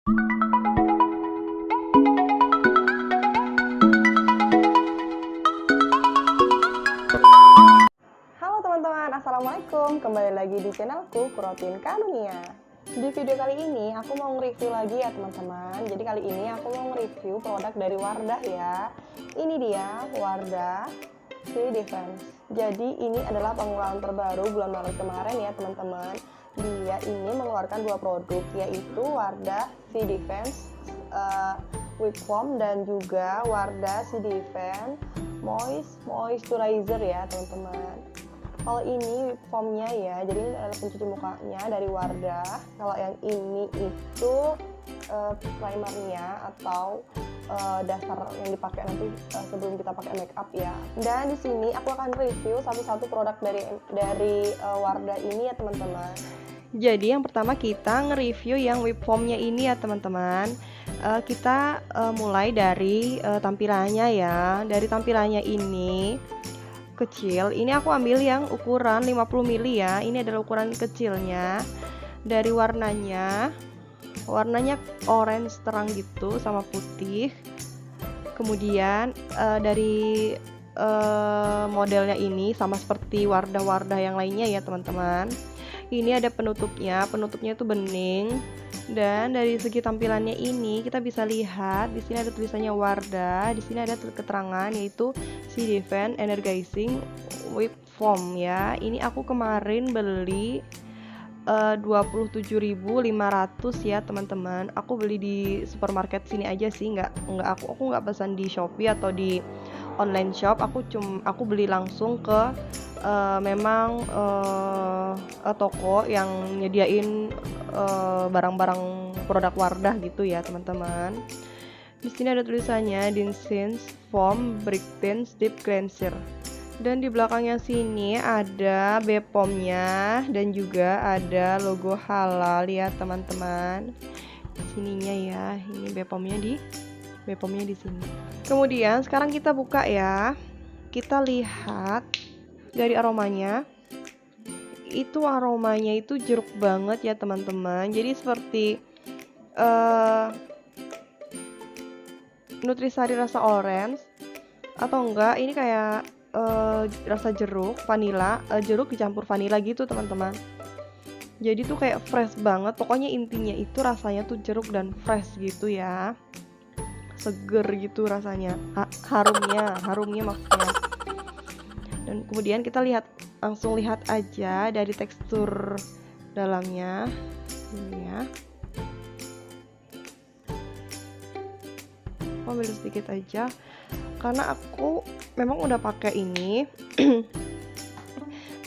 Halo teman-teman, assalamualaikum. Kembali lagi di channelku Kurotin Kanunia. Di video kali ini aku mau nge-review lagi ya teman-teman. Jadi kali ini aku mau nge-review produk dari Wardah ya. Ini dia Wardah V-Defense. Jadi ini adalah pengeluaran terbaru bulan Maret kemarin ya teman-teman. Dia ini mengeluarkan dua produk, yaitu Wardah V-Defense Whip Foam dan juga Wardah V-Defense Moisturizer ya teman-teman. Kalau ini whip foamnya ya, jadi ini adalah pencuci mukanya dari Wardah. Kalau yang ini itu primernya atau dasar yang dipakai nanti sebelum kita pakai make up ya. Dan di sini aku akan review satu-satu produk dari Wardah ini ya teman-teman. Jadi yang pertama kita nge-review yang whip foamnya ini ya teman-teman. Kita mulai dari tampilannya ya. Dari tampilannya ini kecil, ini aku ambil yang ukuran 50 ml ya. Ini adalah ukuran kecilnya. Dari warnanya orange terang gitu sama putih. Kemudian dari modelnya ini sama seperti Wardah-Wardah yang lainnya ya teman-teman. Ini ada penutupnya itu bening. Dan dari segi tampilannya ini kita bisa lihat di sini ada tulisannya Wardah, di sini ada keterangan yaitu V-Defense Energizing Whip Foam ya. Ini aku kemarin beli 27.500 ya teman-teman. Aku beli di supermarket sini aja sih, aku nggak pesan di Shopee atau di online shop. Aku beli langsung ke toko yang nyediain barang-barang produk Wardah gitu ya teman-teman. Di sini ada tulisannya Densins Foam Brick Tint Deep Cleanser. Dan di belakangnya sini ada Bepomnya dan juga ada logo halal ya teman-teman. Sininya ya, ini Bepomnya di sini. Kemudian sekarang kita buka ya. Kita lihat dari aromanya. Aromanya itu jeruk banget ya teman-teman. Jadi seperti Nutrisari rasa orange atau enggak ini kayak rasa jeruk vanila, jeruk dicampur vanila gitu teman-teman. Jadi tuh kayak fresh banget. Pokoknya intinya itu rasanya tuh jeruk dan fresh gitu ya. Seger gitu rasanya. Harumnya maksudnya. Dan kemudian kita langsung lihat aja dari tekstur dalamnya ini ya. Aku ambil sedikit aja karena aku memang udah pakai ini.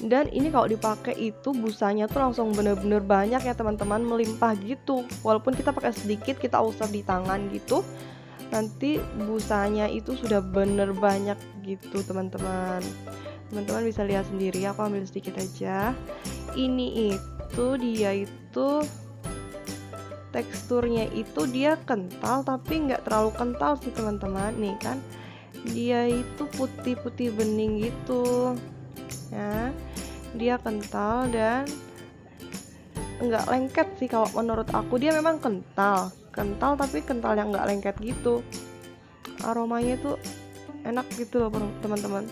Dan ini kalau dipakai itu busanya tuh langsung bener-bener banyak ya teman-teman, melimpah gitu. Walaupun kita pakai sedikit, kita usap di tangan gitu, nanti busanya itu sudah bener banyak gitu teman-teman. Teman-teman bisa lihat sendiri, aku ambil sedikit aja. Ini dia itu teksturnya itu dia kental tapi nggak terlalu kental sih teman-teman. Nih kan dia itu putih-putih bening gitu ya. Dia kental dan nggak lengket sih kalau menurut aku. Dia memang kental tapi kental yang nggak lengket gitu. Aromanya tuh enak gitu loh teman-teman,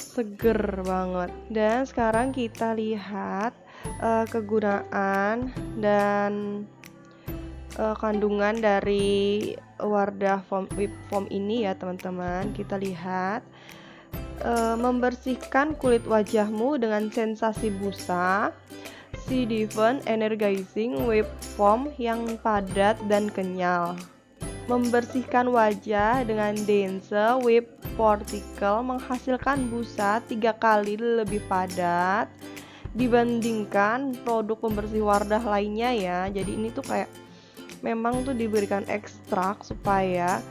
seger banget. Dan sekarang kita lihat kegunaan dan kandungan dari Wardah Whip Foam ini ya teman-teman. Kita lihat membersihkan kulit wajahmu dengan sensasi busa. V-Defense Energizing Whip Foam yang padat dan kenyal. Membersihkan wajah dengan dense whip particle menghasilkan busa 3 kali lebih padat dibandingkan produk pembersih Wardah lainnya ya. Jadi ini tuh kayak memang tuh diberikan ekstrak supaya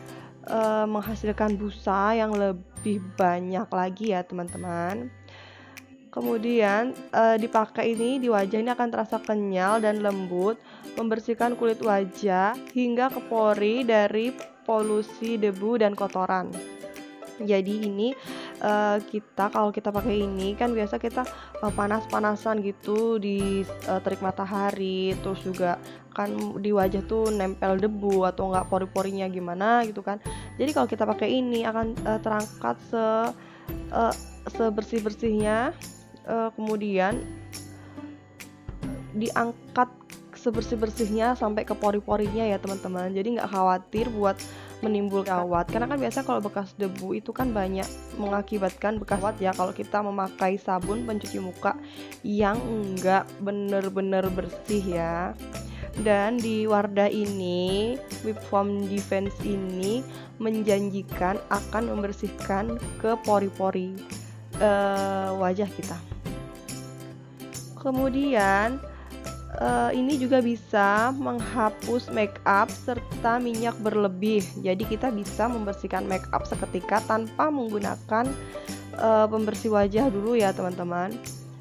menghasilkan busa yang lebih banyak lagi ya teman-teman. Kemudian dipakai ini di wajah ini akan terasa kenyal dan lembut, membersihkan kulit wajah hingga ke pori dari polusi debu dan kotoran. Jadi ini kalau kita pakai ini kan biasa kita panas-panasan gitu di terik matahari, terus juga kan di wajah tuh nempel debu atau enggak pori-porinya gimana gitu kan. Jadi kalau kita pakai ini akan terangkat sebersih-bersihnya, kemudian diangkat sebersih-bersihnya sampai ke pori-porinya ya teman-teman. Jadi nggak khawatir buat menimbulkan kawat, karena kan biasa kalau bekas debu itu kan banyak mengakibatkan bekas kawat ya kalau kita memakai sabun pencuci muka yang enggak bener-bener bersih ya. Dan di Wardah ini, Whip Foam Defense ini menjanjikan akan membersihkan ke pori-pori wajah kita. Kemudian ini juga bisa menghapus make up serta minyak berlebih. Jadi kita bisa membersihkan make up seketika tanpa menggunakan pembersih wajah dulu ya teman-teman.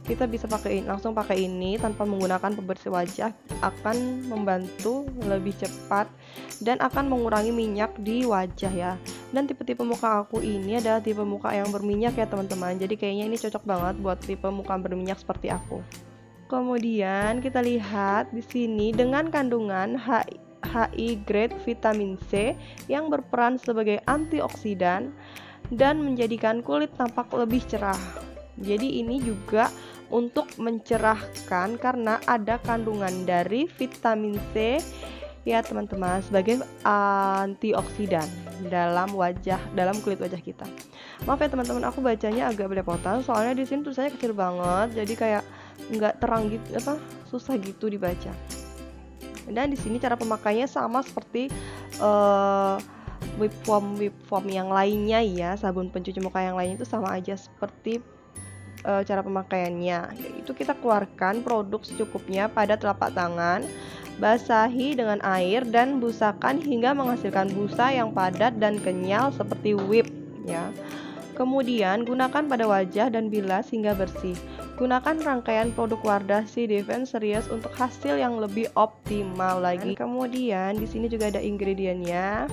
Kita bisa langsung pakai ini tanpa menggunakan pembersih wajah, akan membantu lebih cepat dan akan mengurangi minyak di wajah ya. Dan tipe-tipe muka aku ini adalah tipe muka yang berminyak ya teman-teman. Jadi kayaknya ini cocok banget buat tipe muka berminyak seperti aku. Kemudian kita lihat di sini dengan kandungan HI grade vitamin C yang berperan sebagai antioksidan dan menjadikan kulit tampak lebih cerah. Jadi ini juga untuk mencerahkan karena ada kandungan dari vitamin C ya teman-teman sebagai antioksidan dalam kulit wajah kita. Maaf ya teman-teman, aku bacanya agak belepotan soalnya di sini tulisannya kecil banget, jadi kayak nggak terang gitu, susah gitu dibaca. Dan di sini cara pemakainya sama seperti whip foam yang lainnya ya, sabun pencuci muka yang lainnya itu sama aja seperti cara pemakaiannya, yaitu kita keluarkan produk secukupnya pada telapak tangan, basahi dengan air dan busakan hingga menghasilkan busa yang padat dan kenyal seperti whip ya. Kemudian gunakan pada wajah dan bilas hingga bersih. Gunakan rangkaian produk Wardah C Defense Series untuk hasil yang lebih optimal lagi. Kemudian di sini juga ada ingredientnya.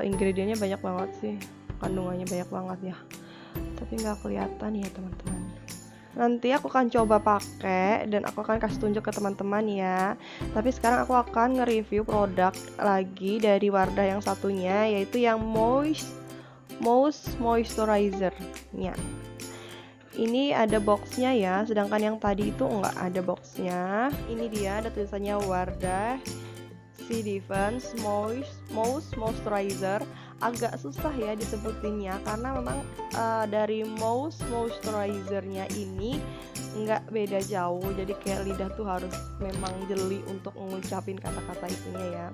Ingredientnya banyak banget sih, kandungannya banyak banget ya. Tapi nggak kelihatan ya teman-teman. Nanti aku akan coba pakai dan aku akan kasih tunjuk ke teman-teman ya. Tapi sekarang aku akan nge-review produk lagi dari Wardah yang satunya, yaitu yang Moist Moisturizer ya. Ini ada boxnya ya, sedangkan yang tadi itu enggak ada boxnya. Ini dia, ada tulisannya Wardah C Defense Moist Moisturizer. Agak susah ya disebutinnya karena memang dari moisturizernya ini nggak beda jauh, jadi kayak lidah tuh harus memang jeli untuk mengucapin kata-kata itunya ya.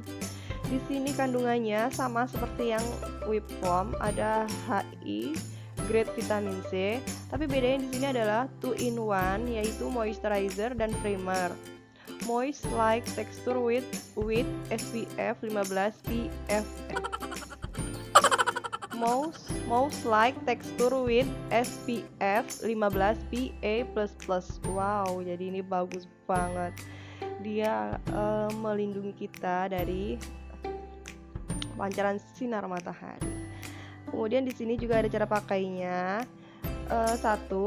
Di sini kandungannya sama seperti yang whip foam, ada HI grade vitamin C, tapi bedanya di sini adalah 2 in 1, yaitu moisturizer dan primer. Moist like texture with SPF 15 PF. Moist like texture with SPF 15 PA++. Wow, jadi ini bagus banget. Dia melindungi kita dari pancaran sinar matahari. Kemudian di sini juga ada cara pakainya. 1.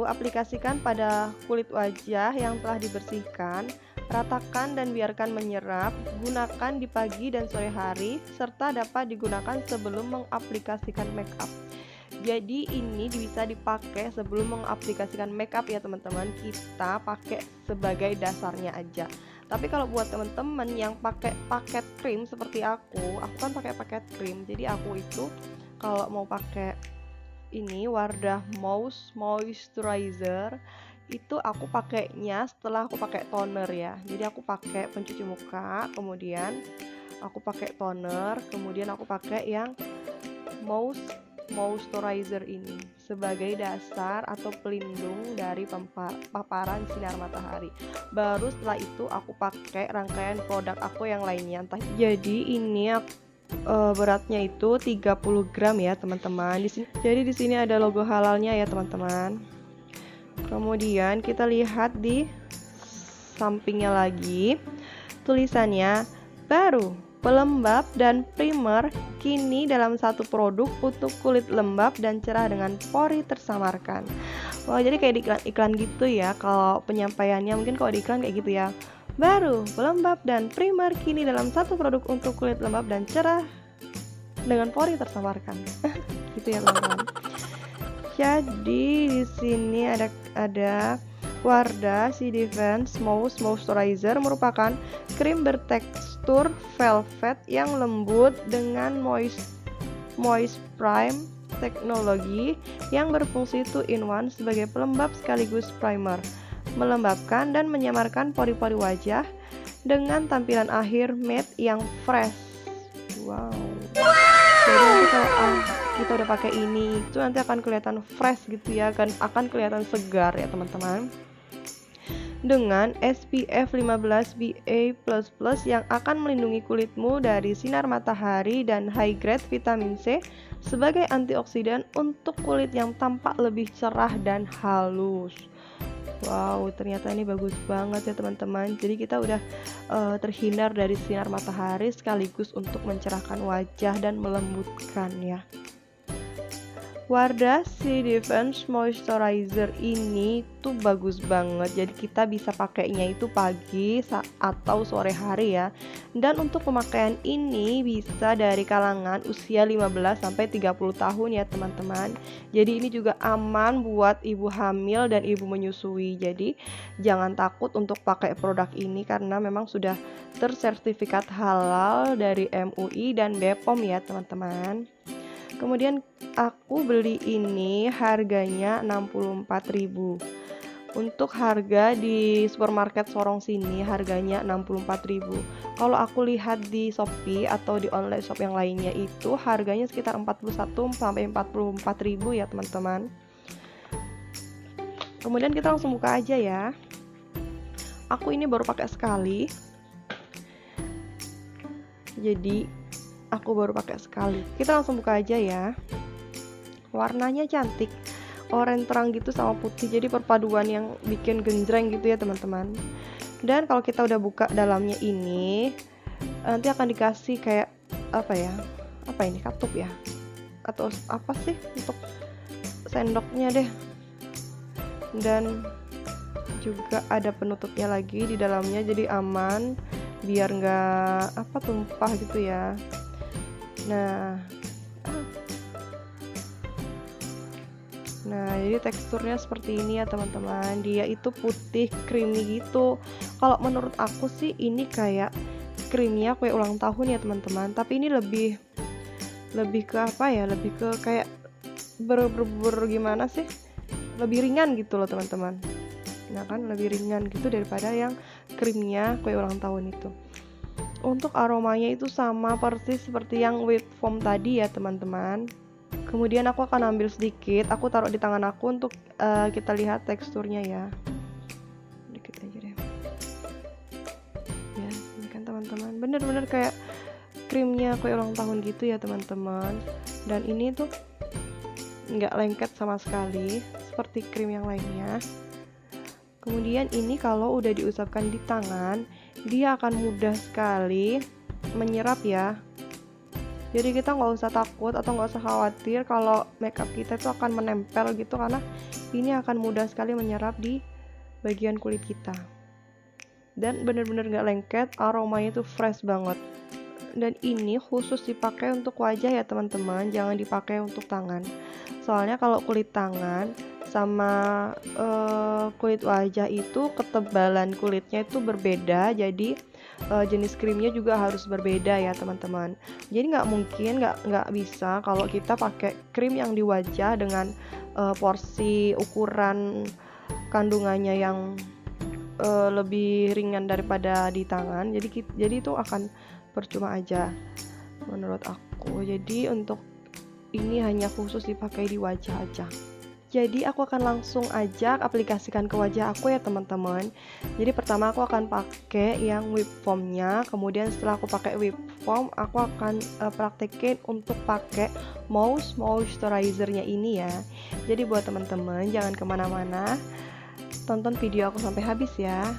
Aplikasikan pada kulit wajah yang telah dibersihkan. Ratakan dan biarkan menyerap. Gunakan di pagi dan sore hari, serta dapat digunakan sebelum mengaplikasikan make up. Jadi ini bisa dipakai sebelum mengaplikasikan make up ya teman-teman. Kita pakai sebagai dasarnya aja. Tapi kalau buat teman-teman yang pakai paket krim seperti aku kan pakai paket krim. Jadi aku itu kalau mau pakai ini Wardah Moisturizer itu aku pakainya setelah aku pakai toner ya. Jadi aku pakai pencuci muka, kemudian aku pakai toner, kemudian aku pakai yang moisturizer ini sebagai dasar atau pelindung dari paparan sinar matahari. Baru setelah itu aku pakai rangkaian produk aku yang lainnya. Jadi ini beratnya itu 30 gram ya teman-teman. Jadi di sini ada logo halalnya ya teman-teman. Kemudian kita lihat di sampingnya lagi tulisannya baru pelembab dan primer kini dalam satu produk untuk kulit lembab dan cerah dengan pori tersamarkan. Wah, jadi kayak di iklan-iklan gitu ya. Kalau penyampaiannya mungkin kalau di iklan kayak gitu ya. Baru, pelembab dan primer kini dalam satu produk untuk kulit lembab dan cerah dengan pori tersamarkan. Gitu ya, teman-teman. Jadi di sini ada Wardah C-Defense Moisturizer merupakan krim bertekstur velvet yang lembut dengan moist prime teknologi yang berfungsi 2-in-1 sebagai pelembab sekaligus primer, melembabkan dan menyamarkan pori-pori wajah dengan tampilan akhir matte yang fresh. Wow. Jadi nanti kalau kita udah pakai ini itu nanti akan kelihatan fresh gitu ya, akan kelihatan segar ya teman-teman. Dengan SPF 15 PA++ yang akan melindungi kulitmu dari sinar matahari dan high grade vitamin C sebagai antioksidan untuk kulit yang tampak lebih cerah dan halus. Wow, ternyata ini bagus banget ya teman-teman. Jadi kita udah terhindar dari sinar matahari sekaligus untuk mencerahkan wajah dan melembutkan ya. Wardah C-Defense Moisturizer ini tuh bagus banget. Jadi kita bisa pakainya itu pagi atau sore hari ya. Dan untuk pemakaian ini bisa dari kalangan usia 15 sampai 30 tahun ya teman-teman. Jadi ini juga aman buat ibu hamil dan ibu menyusui. Jadi jangan takut untuk pakai produk ini karena memang sudah tersertifikat halal dari MUI dan BPOM ya teman-teman. Kemudian aku beli ini harganya 64.000. Untuk harga di supermarket Sorong sini harganya 64.000. Kalau aku lihat di Shopee atau di online shop yang lainnya itu harganya sekitar 41 sampai 44.000 ya teman-teman. Kemudian kita langsung buka aja ya. Aku ini baru pakai sekali. Jadi aku baru pakai sekali. Kita langsung buka aja ya. Warnanya cantik, oranye terang gitu sama putih, jadi perpaduan yang bikin genjreng gitu ya teman-teman. Dan kalau kita udah buka dalamnya ini, nanti akan dikasih kayak apa ya? Apa ini, katup ya? Atau apa sih untuk sendoknya deh. Dan juga ada penutupnya lagi di dalamnya, jadi aman biar nggak tumpah gitu ya. Nah, jadi teksturnya seperti ini ya teman-teman. Dia itu putih, creamy gitu. Kalau menurut aku sih ini kayak krimnya kue ulang tahun ya teman-teman. Tapi ini lebih ke apa ya? Lebih ke kayak gimana sih? Lebih ringan gitu loh teman-teman. Nah kan lebih ringan gitu daripada yang krimnya kue ulang tahun itu. Untuk aromanya itu sama persis seperti yang whip foam tadi ya teman-teman. Kemudian aku akan ambil sedikit, aku taruh di tangan aku untuk kita lihat teksturnya ya. Dikit aja deh. Ya, ini kan teman-teman, bener-bener kayak krimnya kue ulang tahun gitu ya teman-teman. Dan ini tuh nggak lengket sama sekali seperti krim yang lainnya. Kemudian ini kalau udah diusapkan di tangan, dia akan mudah sekali menyerap ya. Jadi kita nggak usah takut atau nggak usah khawatir kalau makeup kita itu akan menempel gitu, karena ini akan mudah sekali menyerap di bagian kulit kita. Dan bener-bener nggak lengket, aromanya itu fresh banget. Dan ini khusus dipakai untuk wajah ya teman-teman, jangan dipakai untuk tangan. Soalnya kalau kulit tangan sama kulit wajah itu ketebalan kulitnya itu berbeda, jadi jenis krimnya juga harus berbeda ya teman-teman. Jadi nggak bisa kalau kita pakai krim yang di wajah dengan porsi ukuran kandungannya yang lebih ringan daripada di tangan. Jadi itu akan percuma aja menurut aku. Jadi untuk ini hanya khusus dipakai di wajah aja. Jadi aku akan langsung aja aplikasikan ke wajah aku ya teman-teman. Jadi pertama aku akan pakai yang whip foamnya. Kemudian setelah aku pakai whip foam, aku akan praktekin untuk pakai moisturizernya ini ya. Jadi buat teman-teman jangan kemana-mana, tonton video aku sampai habis ya.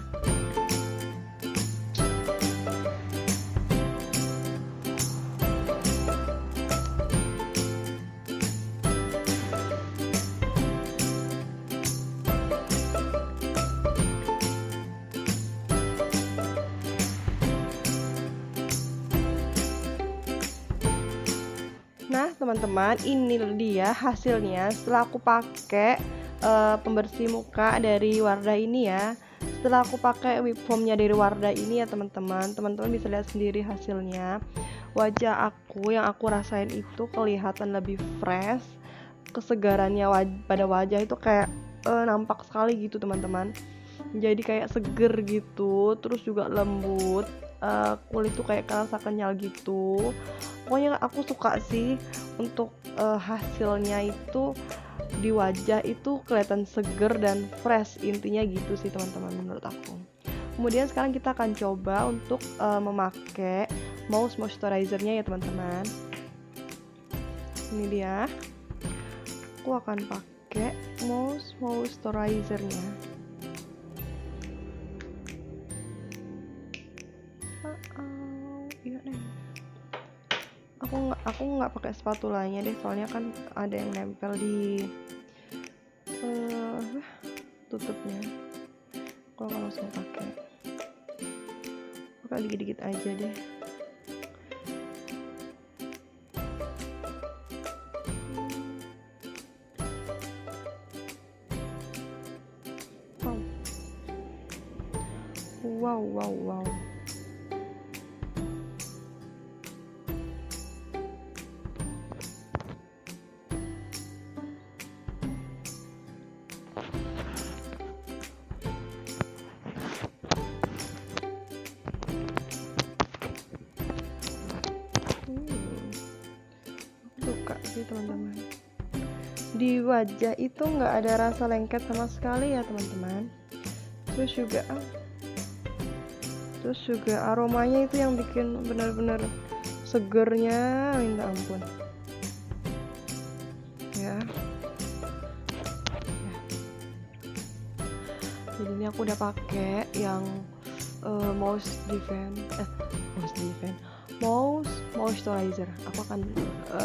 Nah teman-teman, ini dia hasilnya setelah aku pakai pembersih muka dari Wardah ini ya. Setelah aku pakai whip foamnya dari Wardah ini ya teman-teman, teman-teman bisa lihat sendiri hasilnya. Wajah aku yang aku rasain itu kelihatan lebih fresh, kesegarannya pada wajah itu kayak nampak sekali gitu teman-teman. Jadi kayak seger gitu, terus juga lembut, kulit tuh kayak kerasa kenyal gitu. Pokoknya aku suka sih untuk hasilnya itu di wajah itu kelihatan seger dan fresh, intinya gitu sih teman-teman menurut aku. Kemudian sekarang kita akan coba untuk memakai Mousse moisturizernya ya teman-teman. Ini dia, aku akan pakai Mousse moisturizernya. Iya nih. Aku nggak pakai spatulanya deh, soalnya kan ada yang nempel di tutupnya. Aku akan langsung pakai dikit-dikit aja deh. Wow. Suka sih teman-teman, di wajah itu nggak ada rasa lengket sama sekali ya teman-teman. Terus juga aromanya itu yang bikin benar-benar segernya minta ampun ya. Jadi ini aku udah pakai yang Mousse moisturizer. Aku akan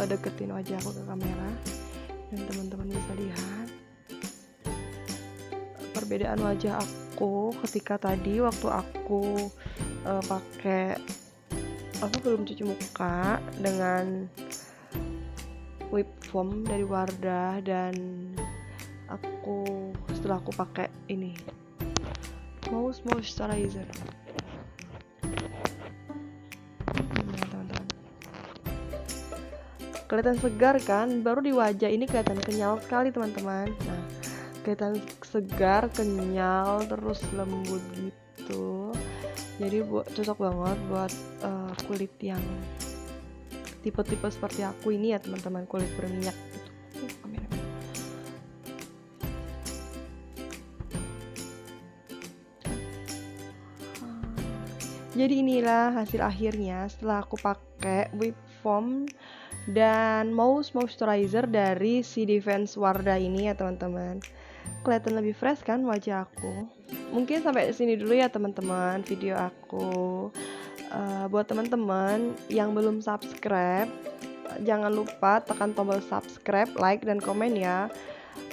deketin wajah aku ke kamera dan teman-teman bisa lihat perbedaan wajah aku ketika tadi waktu aku pakai belum cuci muka dengan whip foam dari Wardah, dan setelah aku pakai ini Mousse moisturizer. Kelihatan segar kan, baru di wajah ini kelihatan kenyal sekali teman-teman. Nah, kelihatan segar, kenyal, terus lembut gitu. Jadi cocok banget buat kulit yang tipe-tipe seperti aku ini ya teman-teman, kulit berminyak gitu. Jadi inilah hasil akhirnya setelah aku pakai whip foam dan Mousse moisturizer dari si Defense Wardah ini ya teman-teman. Kelihatan lebih fresh kan wajah aku. Mungkin sampai sini dulu ya teman-teman video aku. Buat teman-teman yang belum subscribe, jangan lupa tekan tombol subscribe, like, dan komen ya.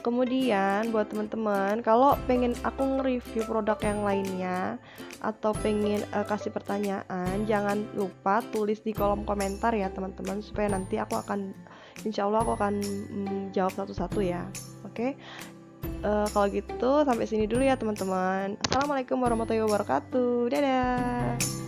Kemudian buat teman-teman kalau pengen aku nge-review produk yang lainnya atau pengen kasih pertanyaan, jangan lupa tulis di kolom komentar ya teman-teman, supaya nanti insya Allah aku akan jawab satu-satu ya. Oke. Kalau gitu sampai sini dulu ya teman-teman. Assalamualaikum warahmatullahi wabarakatuh. Dadah.